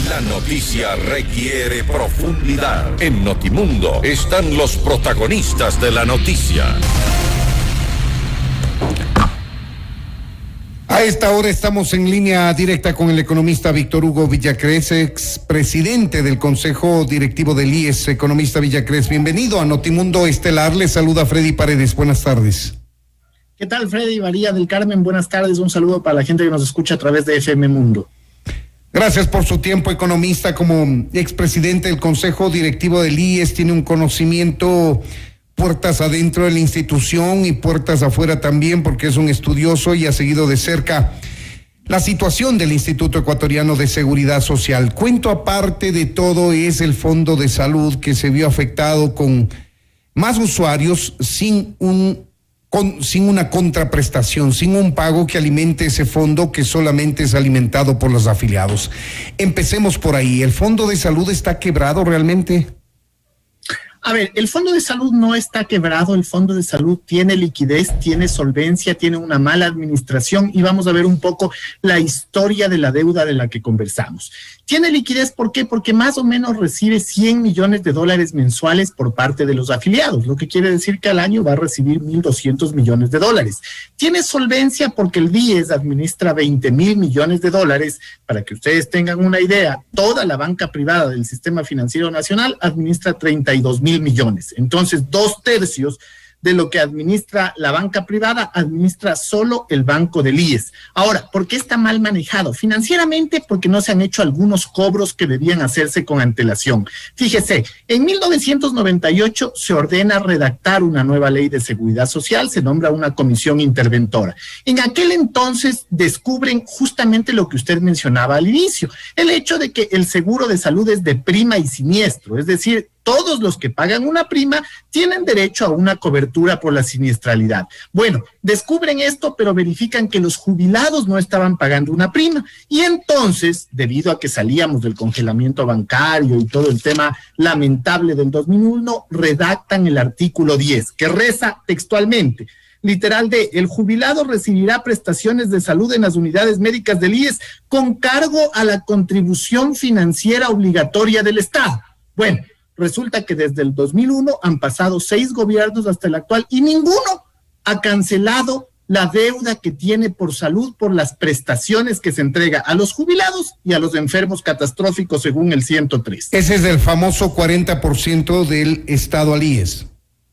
La noticia requiere profundidad. En Notimundo están los protagonistas de la noticia. A esta hora estamos en línea directa con el economista Víctor Hugo Villacrés, expresidente del Consejo Directivo del IES. Economista Villacrés, bienvenido a Notimundo Estelar. Le saluda Freddy Paredes. Buenas tardes. ¿Qué tal, Freddy? María del Carmen, buenas tardes. Un saludo para la gente que nos escucha a través de FM Mundo. Gracias por su tiempo, economista. Como expresidente del Consejo Directivo del IES, tiene un conocimiento puertas adentro de la institución y puertas afuera también, porque es un estudioso y ha seguido de cerca la situación del Instituto Ecuatoriano de Seguridad Social. Cuento aparte de todo es el Fondo de Salud, que se vio afectado con más usuarios sin una contraprestación, sin un pago que alimente ese fondo que solamente es alimentado por los afiliados. Empecemos por ahí. ¿El Fondo de Salud está quebrado realmente? A ver, el Fondo de Salud no está quebrado, el Fondo de Salud tiene liquidez, tiene solvencia, tiene una mala administración y vamos a ver un poco la historia de la deuda de la que conversamos. Tiene liquidez, ¿por qué? Porque más o menos recibe 100 millones de dólares mensuales por parte de los afiliados, lo que quiere decir que al año va a recibir 1.200 millones de dólares. Tiene solvencia porque el DIES administra 20.000 millones de dólares. Para que ustedes tengan una idea, toda la banca privada del sistema financiero nacional administra 32.000 millones. Entonces, 2/3 de lo que administra la banca privada administra solo el banco del IES. Ahora, ¿por qué está mal manejado? Financieramente, porque no se han hecho algunos cobros que debían hacerse con antelación. Fíjese, en 1998 se ordena redactar una nueva ley de seguridad social, se nombra una comisión interventora. En aquel entonces descubren justamente lo que usted mencionaba al inicio, el hecho de que el seguro de salud es de prima y siniestro, es decir, todos los que pagan una prima tienen derecho a una cobertura por la siniestralidad. Bueno, descubren esto, pero verifican que los jubilados no estaban pagando una prima. Y entonces, debido a que salíamos del congelamiento bancario y todo el tema lamentable del 2001, redactan el artículo 10, que reza textualmente. Literal de, el jubilado recibirá prestaciones de salud en las unidades médicas del IES con cargo a la contribución financiera obligatoria del Estado. Bueno, resulta que desde el 2001 han pasado 6 gobiernos hasta el actual y ninguno ha cancelado la deuda que tiene por salud por las prestaciones que se entrega a los jubilados y a los enfermos catastróficos según el 103. Ese es el famoso 40% del Estado al IES.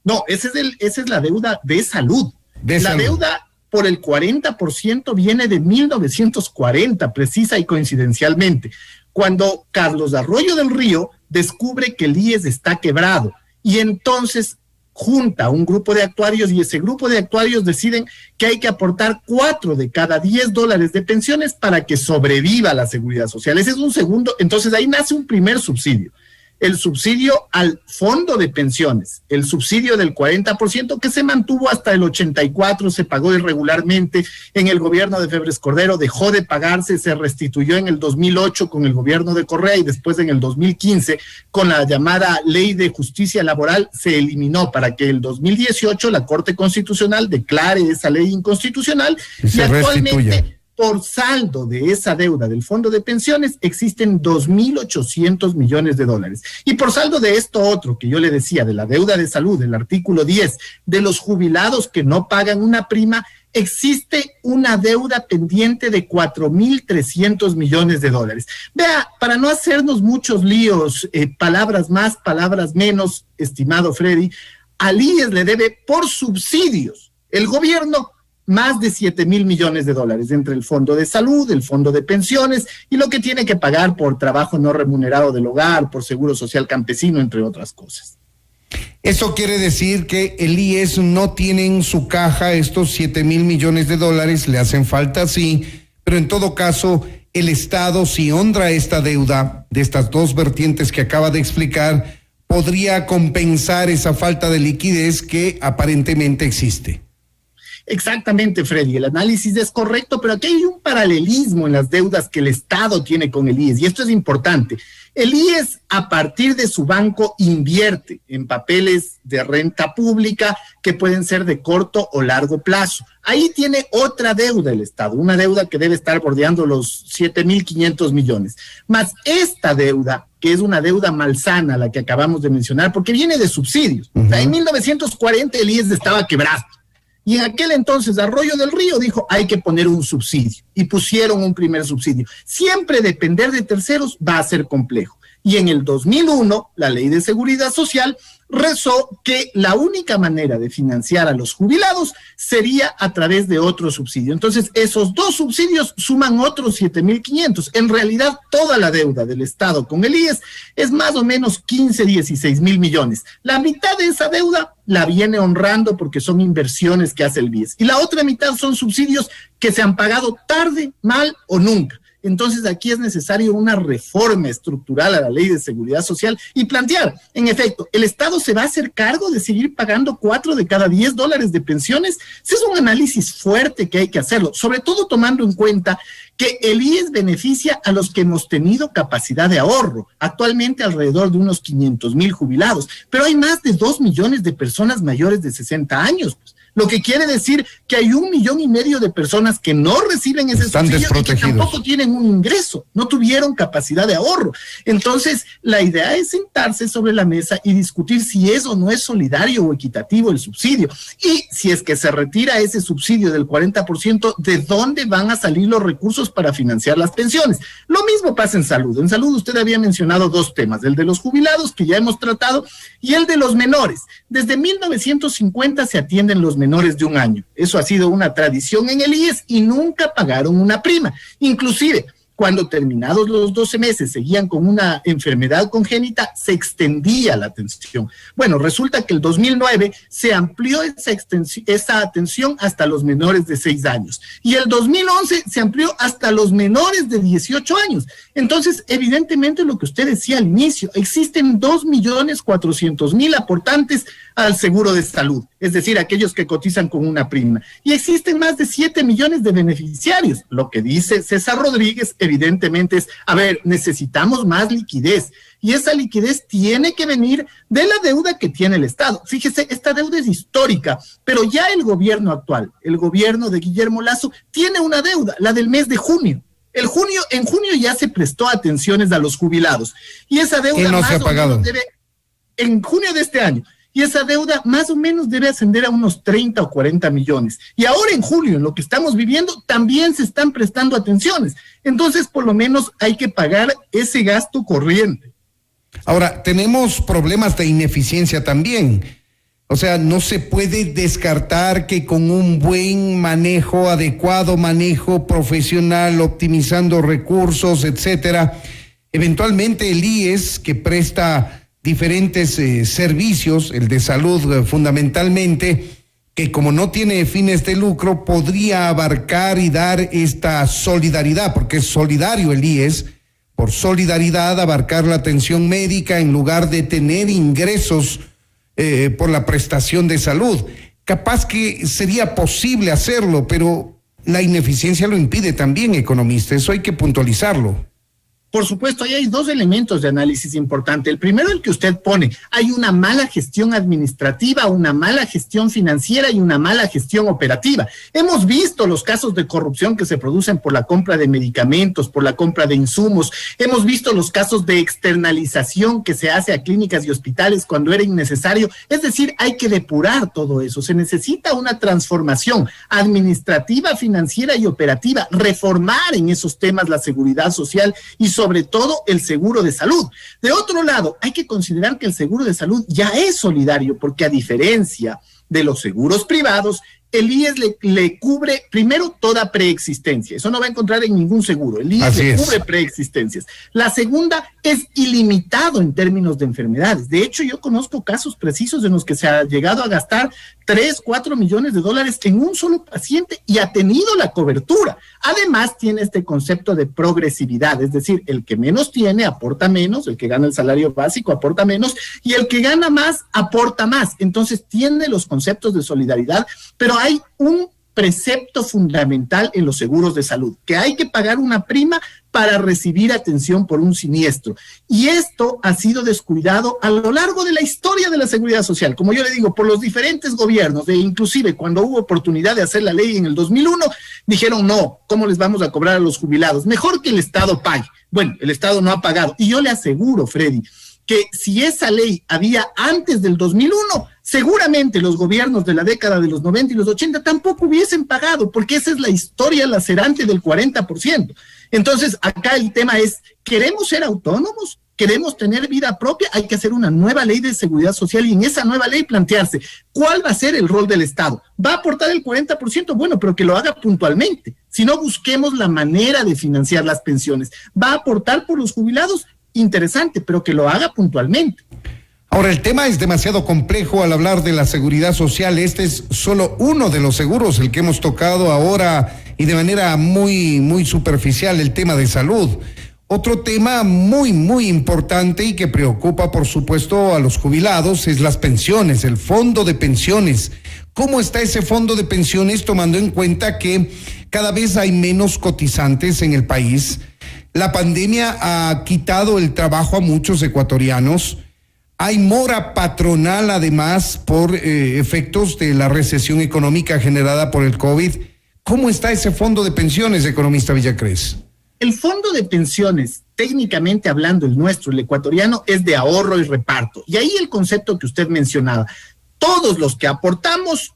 No, esa es la deuda de salud. La deuda por el 40% viene de 1940, precisa y coincidencialmente, cuando Carlos Arroyo del Río descubre que el IES está quebrado y entonces junta un grupo de actuarios y ese grupo de actuarios deciden que hay que aportar 4 de cada 10 dólares de pensiones para que sobreviva la seguridad social. Ese es un segundo, entonces ahí nace un primer subsidio. El subsidio al fondo de pensiones, el subsidio del 40% que se mantuvo hasta el 84, se pagó irregularmente en el gobierno de Febres Cordero, dejó de pagarse, se restituyó en el 2008 con el gobierno de Correa y después en el 2015 con la llamada Ley de Justicia Laboral se eliminó para que el 2018 la Corte Constitucional declare esa ley inconstitucional y actualmente por saldo de esa deuda del fondo de pensiones existen 2.800 millones de dólares. Y por saldo de esto otro que yo le decía, de la deuda de salud, del artículo 10, de los jubilados que no pagan una prima, existe una deuda pendiente de 4.300 millones de dólares. Vea, para no hacernos muchos líos, palabras más, palabras menos, estimado Freddy, al IES le debe por subsidios el gobierno más de 7.000 millones de dólares entre el fondo de salud, el fondo de pensiones y lo que tiene que pagar por trabajo no remunerado del hogar, por seguro social campesino, entre otras cosas. Eso quiere decir que el IES no tiene en su caja estos 7.000 millones de dólares, le hacen falta, sí, pero en todo caso el Estado, si honra esta deuda de estas dos vertientes que acaba de explicar, podría compensar esa falta de liquidez que aparentemente existe. Exactamente, Freddy, el análisis es correcto, pero aquí hay un paralelismo en las deudas que el Estado tiene con el IES, y esto es importante. El IES, a partir de su banco, invierte en papeles de renta pública que pueden ser de corto o largo plazo. Ahí tiene otra deuda el Estado, una deuda que debe estar bordeando los 7.500 millones. Más esta deuda, que es una deuda malsana, la que acabamos de mencionar, porque viene de subsidios. O sea, en 1940 el IES estaba quebrado. Y en aquel entonces Arroyo del Río dijo, hay que poner un subsidio, y pusieron un primer subsidio. Siempre depender de terceros va a ser complejo. Y en el 2001, la Ley de Seguridad Social rezó que la única manera de financiar a los jubilados sería a través de otro subsidio. Entonces, esos dos subsidios suman otros 7.500. En realidad, toda la deuda del Estado con el IES es más o menos 15, 16 mil millones. La mitad de esa deuda la viene honrando porque son inversiones que hace el IES. Y la otra mitad son subsidios que se han pagado tarde, mal o nunca. Entonces aquí es necesario una reforma estructural a la Ley de Seguridad Social y plantear, en efecto, ¿el Estado se va a hacer cargo de seguir pagando 4 de cada 10 dólares de pensiones? Ese es un análisis fuerte que hay que hacerlo, sobre todo tomando en cuenta que el IES beneficia a los que hemos tenido capacidad de ahorro, actualmente alrededor de unos 500,000 jubilados, pero hay más de 2 millones de personas mayores de 60 años, pues. Lo que quiere decir que hay 1,5 millones de personas que no reciben ese subsidio y que tampoco tienen un ingreso, no tuvieron capacidad de ahorro. Entonces, la idea es sentarse sobre la mesa y discutir si es o no es solidario o equitativo el subsidio. Y si es que se retira ese subsidio del 40%, ¿de dónde van a salir los recursos para financiar las pensiones? Lo mismo pasa en salud. En salud usted había mencionado 2 temas, el de los jubilados, que ya hemos tratado, y el de los menores. Desde 1950 se atienden los menores de 1 año. Eso ha sido una tradición en el IES y nunca pagaron una prima. Inclusive, cuando terminados los 12 meses seguían con una enfermedad congénita, se extendía la atención. Bueno, resulta que el 2009 se amplió esa atención hasta los menores de 6 años. Y el 2011 se amplió hasta los menores de 18 años. Entonces, evidentemente lo que usted decía al inicio, existen 2.400.000 aportantes al seguro de salud, es decir, aquellos que cotizan con una prima. Y existen más de 7 millones de beneficiarios. Lo que dice César Rodríguez, evidentemente, es, a ver, necesitamos más liquidez. Y esa liquidez tiene que venir de la deuda que tiene el Estado. Fíjese, esta deuda es histórica, pero ya el gobierno actual, el gobierno de Guillermo Lasso, tiene una deuda, la del mes de junio. En junio ya se prestó atenciones a los jubilados. Y esa deuda no se ha pagado en junio de este año. Y esa deuda más o menos debe ascender a unos 30 o 40 millones. Y ahora en julio, en lo que estamos viviendo, también se están prestando atenciones. Entonces, por lo menos hay que pagar ese gasto corriente. Ahora, tenemos problemas de ineficiencia también. O sea, no se puede descartar que con un buen manejo, adecuado manejo profesional, optimizando recursos, etcétera, eventualmente el IES, que presta diferentes servicios, el de salud fundamentalmente, que como no tiene fines de lucro, podría abarcar y dar esta solidaridad, porque es solidario el IES, por solidaridad abarcar la atención médica en lugar de tener ingresos por la prestación de salud. Capaz que sería posible hacerlo, pero la ineficiencia lo impide también, economista, eso hay que puntualizarlo. Por supuesto, ahí hay 2 elementos de análisis importante. El primero, el que usted pone, hay una mala gestión administrativa, una mala gestión financiera y una mala gestión operativa. Hemos visto los casos de corrupción que se producen por la compra de medicamentos, por la compra de insumos. Hemos visto los casos de externalización que se hace a clínicas y hospitales cuando era innecesario. Es decir, hay que depurar todo eso. Se necesita una transformación administrativa, financiera y operativa, reformar en esos temas la seguridad social y sobre todo el seguro de salud. De otro lado, hay que considerar que el seguro de salud ya es solidario, porque a diferencia de los seguros privados, el IES le cubre primero toda preexistencia. Eso no va a encontrar en ningún seguro. El IES le cubre preexistencias. La segunda es ilimitado en términos de enfermedades. De hecho, yo conozco casos precisos en los que se ha llegado a gastar 3, 4 millones de dólares en un solo paciente y ha tenido la cobertura. Además, tiene este concepto de progresividad, es decir, el que menos tiene aporta menos, el que gana el salario básico aporta menos y el que gana más aporta más. Entonces, tiene los conceptos de solidaridad, pero hay un precepto fundamental en los seguros de salud, que hay que pagar una prima para recibir atención por un siniestro. Y esto ha sido descuidado a lo largo de la historia de la seguridad social, como yo le digo, por los diferentes gobiernos, e inclusive cuando hubo oportunidad de hacer la ley en el 2001, dijeron no, ¿cómo les vamos a cobrar a los jubilados? Mejor que el Estado pague. Bueno, el Estado no ha pagado. Y yo le aseguro, Freddy, que si esa ley había antes del 2001, seguramente los gobiernos de la década de los 90 y los 80 tampoco hubiesen pagado, porque esa es la historia lacerante del 40%. Entonces, acá el tema es, ¿queremos ser autónomos? ¿Queremos tener vida propia? Hay que hacer una nueva ley de seguridad social y en esa nueva ley plantearse cuál va a ser el rol del Estado. ¿Va a aportar el 40%? Bueno, pero que lo haga puntualmente. Si no, busquemos la manera de financiar las pensiones. ¿Va a aportar por los jubilados? Interesante, pero que lo haga puntualmente. Ahora, el tema es demasiado complejo al hablar de la seguridad social. Este es solo uno de los seguros, el que hemos tocado ahora y de manera muy superficial, el tema de salud. Otro tema muy importante y que preocupa, por supuesto, a los jubilados es las pensiones, el fondo de pensiones. ¿Cómo está ese fondo de pensiones tomando en cuenta que cada vez hay menos cotizantes en el país? La pandemia ha quitado el trabajo a muchos ecuatorianos. Hay mora patronal, además, por efectos de la recesión económica generada por el COVID. ¿Cómo está ese fondo de pensiones, economista Villacrés? El fondo de pensiones, técnicamente hablando, el nuestro, el ecuatoriano, es de ahorro y reparto. Y ahí el concepto que usted mencionaba, todos los que aportamos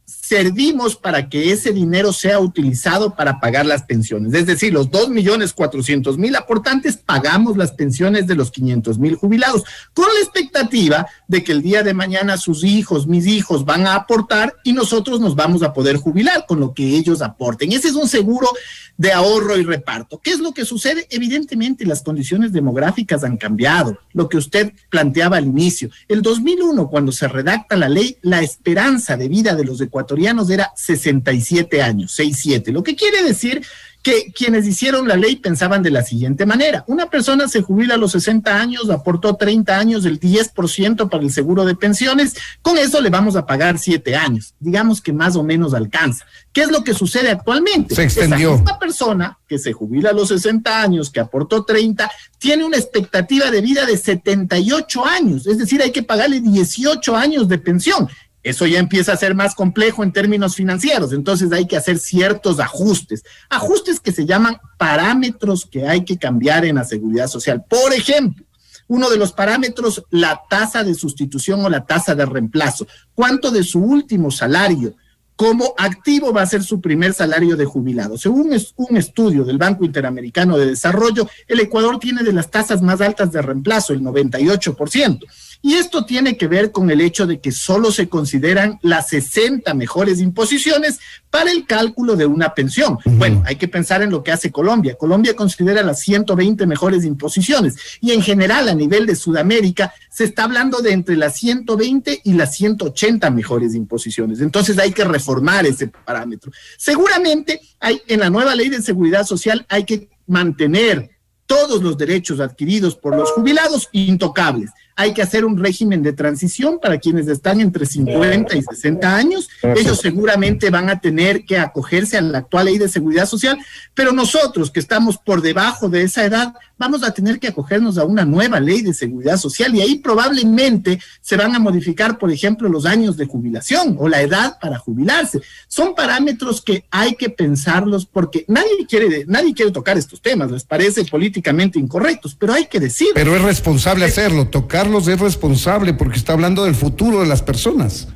servimos para que ese dinero sea utilizado para pagar las pensiones. Es decir, los 2.400.000 aportantes pagamos las pensiones de los 500.000 jubilados, con la expectativa de que el día de mañana sus hijos, mis hijos, van a aportar y nosotros nos vamos a poder jubilar con lo que ellos aporten. Ese es un seguro de ahorro y reparto. ¿Qué es lo que sucede? Evidentemente, las condiciones demográficas han cambiado. Lo que usted planteaba al inicio. El 2001, cuando se redacta la ley, la esperanza de vida de los ecuatorianos era 67 años, 67. Lo que quiere decir que quienes hicieron la ley pensaban de la siguiente manera: una persona se jubila a los 60 años, aportó 30 años, el 10% para el seguro de pensiones, con eso le vamos a pagar 7 años. Digamos que más o menos alcanza. ¿Qué es lo que sucede actualmente? Se extendió. Esa misma persona que se jubila a los 60 años, que aportó 30, tiene una expectativa de vida de 78 años, es decir, hay que pagarle 18 años de pensión. Eso ya empieza a ser más complejo en términos financieros, entonces hay que hacer ciertos ajustes que se llaman parámetros que hay que cambiar en la seguridad social. Por ejemplo, uno de los parámetros, la tasa de sustitución o la tasa de reemplazo. ¿Cuánto de su último salario como activo va a ser su primer salario de jubilado? Según un estudio del Banco Interamericano de Desarrollo, el Ecuador tiene de las tasas más altas de reemplazo, el 98%. Y esto tiene que ver con el hecho de que solo se consideran las 60 mejores imposiciones para el cálculo de una pensión. Bueno, hay que pensar en lo que hace Colombia. Colombia considera las 120 mejores imposiciones y en general a nivel de Sudamérica se está hablando de entre las 120 y las 180 mejores imposiciones. Entonces hay que reformar ese parámetro. Seguramente en la nueva ley de seguridad social hay que mantener todos los derechos adquiridos por los jubilados intocables. Hay que hacer un régimen de transición para quienes están entre 50 y 60 años. Ellos seguramente van a tener que acogerse a la actual ley de seguridad social, pero nosotros que estamos por debajo de esa edad vamos a tener que acogernos a una nueva ley de seguridad social y ahí probablemente se van a modificar, por ejemplo, los años de jubilación o la edad para jubilarse. Son parámetros que hay que pensarlos porque nadie quiere tocar estos temas, les parece políticamente incorrectos, pero hay que decirlo. Pero es responsable hacerlo, tocarlos es responsable porque está hablando del futuro de las personas.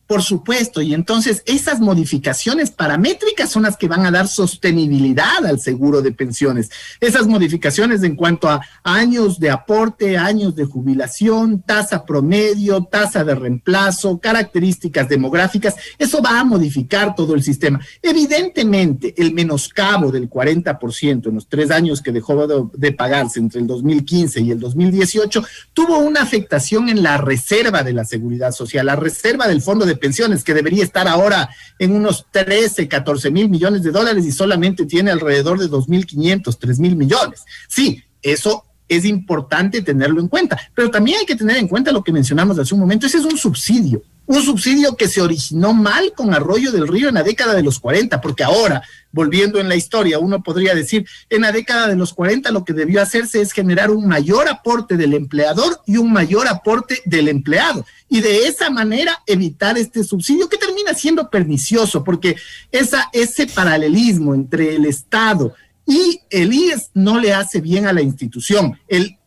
Por supuesto, y entonces esas modificaciones paramétricas son las que van a dar sostenibilidad al seguro de pensiones. Esas modificaciones en cuanto a años de aporte, años de jubilación, tasa promedio, tasa de reemplazo, características demográficas, eso va a modificar todo el sistema. Evidentemente, el menoscabo del 40% en los 3 años que dejó de pagarse entre el 2015 y el 2018 tuvo una afectación en la reserva de la seguridad social, la reserva del fondo de pensiones, que debería estar ahora en unos 14 mil millones de dólares y solamente tiene alrededor de 2.500, 3.000 millones. Sí, eso es importante tenerlo en cuenta, pero también hay que tener en cuenta lo que mencionamos hace un momento, ese es un subsidio. Un subsidio que se originó mal con Arroyo del Río en la década de los 40, porque ahora, volviendo en la historia, uno podría decir, en la década de los 40 lo que debió hacerse es generar un mayor aporte del empleador y un mayor aporte del empleado, y de esa manera evitar este subsidio que termina siendo pernicioso, porque ese paralelismo entre el Estado y el IES no le hace bien a la institución.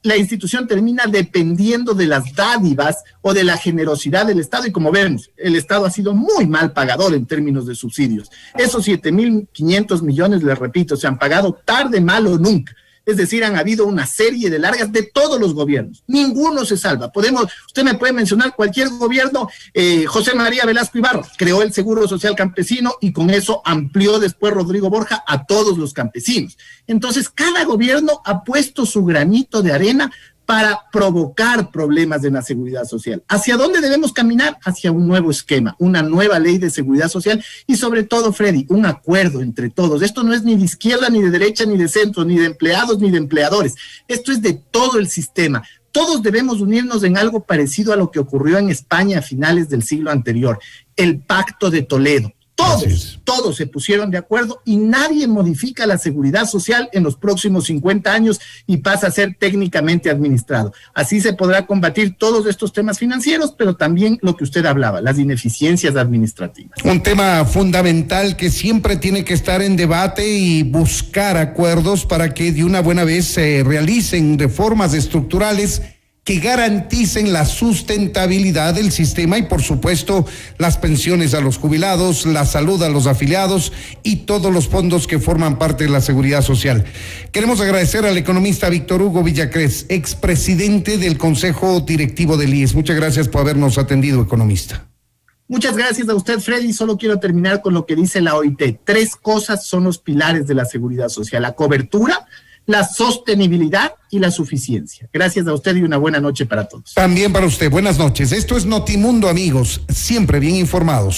La institución termina dependiendo de las dádivas o de la generosidad del Estado, y como vemos, el Estado ha sido muy mal pagador en términos de subsidios. Esos 7.500 millones, les repito, se han pagado tarde, mal o nunca. Es decir, han habido una serie de largas de todos los gobiernos. Ninguno se salva. Usted me puede mencionar cualquier gobierno. José María Velasco Ibarra creó el Seguro Social Campesino y con eso amplió después Rodrigo Borja a todos los campesinos. Entonces, cada gobierno ha puesto su granito de arena para provocar problemas en la seguridad social. ¿Hacia dónde debemos caminar? Hacia un nuevo esquema, una nueva ley de seguridad social y sobre todo, Freddy, un acuerdo entre todos. Esto no es ni de izquierda, ni de derecha, ni de centro, ni de empleados, ni de empleadores. Esto es de todo el sistema. Todos debemos unirnos en algo parecido a lo que ocurrió en España a finales del siglo anterior, el Pacto de Toledo. Todos se pusieron de acuerdo y nadie modifica la seguridad social en los próximos 50 años y pasa a ser técnicamente administrado. Así se podrá combatir todos estos temas financieros, pero también lo que usted hablaba, las ineficiencias administrativas. Un tema fundamental que siempre tiene que estar en debate y buscar acuerdos para que de una buena vez se realicen reformas estructurales que garanticen la sustentabilidad del sistema y, por supuesto, las pensiones a los jubilados, la salud a los afiliados y todos los fondos que forman parte de la seguridad social. Queremos agradecer al economista Víctor Hugo Villacrés, expresidente del Consejo Directivo del IES. Muchas gracias por habernos atendido, economista. Muchas gracias a usted, Freddy. Solo quiero terminar con lo que dice la OIT. 3 cosas son los pilares de la seguridad social: la cobertura, la sostenibilidad y la suficiencia. Gracias a usted y una buena noche para todos. También para usted, buenas noches. Esto es Notimundo, amigos, siempre bien informados.